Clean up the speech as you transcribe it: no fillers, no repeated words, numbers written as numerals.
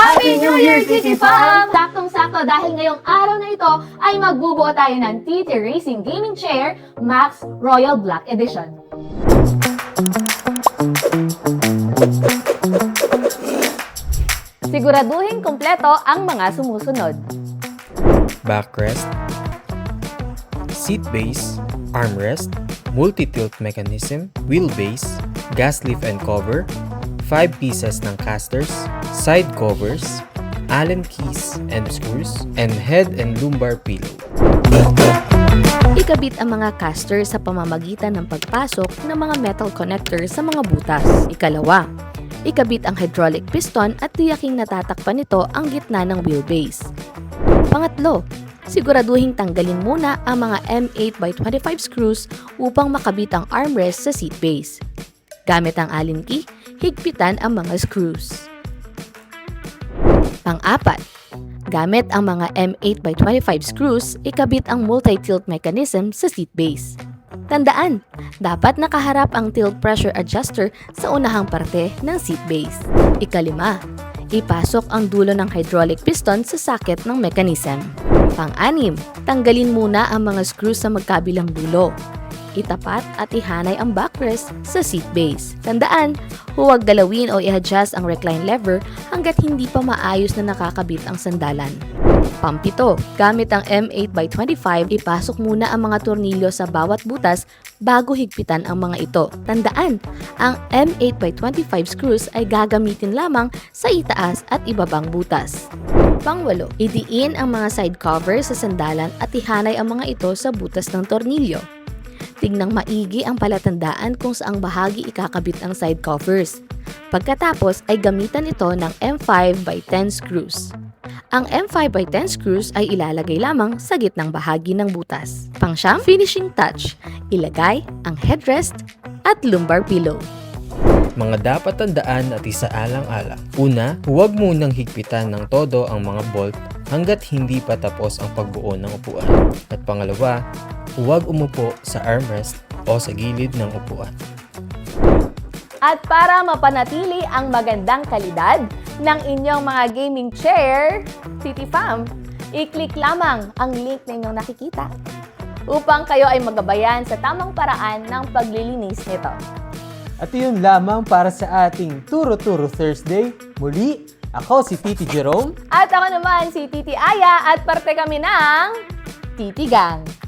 Happy New Year, Titi Fam! Saktong-sakto dahil ngayong araw na ito ay magbubuo tayo ng TT Racing Gaming Chair Max Royal Black Edition. Siguraduhin kumpleto ang mga sumusunod. Backrest, seat base, armrest, multi-tilt mechanism, wheelbase, gas lift and cover, 5 pieces ng casters, side covers, Allen keys and screws, and head and lumbar pillow. Ikabit ang mga caster sa pamamagitan ng pagpasok ng mga metal connector sa mga butas. Ikalawa, ikabit ang hydraulic piston at tiyaking natatakpan nito ang gitna ng wheelbase. Pangatlo, siguraduhin tanggalin muna ang mga M8x25 screws upang makabit ang armrest sa seat base. Gamit ang Allen key, higpitan ang mga screws. Pang-apat, gamit ang mga M8x25 screws, ikabit ang multi-tilt mechanism sa seat base. Tandaan, dapat nakaharap ang tilt pressure adjuster sa unahang parte ng seat base. Ikalima, ipasok ang dulo ng hydraulic piston sa socket ng mechanism. Pang-anim, tanggalin muna ang mga screws sa magkabilang dulo. Itapat at ihanay ang backrest sa seat base. Tandaan, huwag galawin o i-adjust ang recline lever hanggat hindi pa maayos na nakakabit ang sandalan. Pampito, gamit ang M8x25, ipasok muna ang mga tornilyo sa bawat butas bago higpitan ang mga ito. Tandaan, ang M8x25 screws ay gagamitin lamang sa itaas at ibabang butas. Pangwalo, idiin ang mga side cover sa sandalan at ihanay ang mga ito sa butas ng tornilyo. Tignang maigi ang palatandaan kung saang bahagi ikakabit ang side covers. Pagkatapos ay gamitan ito ng M5x10 screws. Ang M5x10 screws ay ilalagay lamang sa gitnang bahagi ng butas. Pangsyam, finishing touch, ilagay ang headrest at lumbar pillow. Mga dapat tandaan at isaalang-alang. Una, huwag munang higpitan ng todo ang mga bolt hanggat hindi pa tapos ang pagbuo ng upuan. At pangalawa, huwag umupo sa armrest o sa gilid ng upuan. At para mapanatili ang magandang kalidad ng inyong mga gaming chair, Titi Fam, i-click lamang ang link na inyong nakikita upang kayo ay magabayan sa tamang paraan ng paglilinis nito. At yun lamang para sa ating Turo-Turo Thursday. Muli, ako si Titi Jerome. At ako naman si Titi Aya at parte kami ng Titi Gang.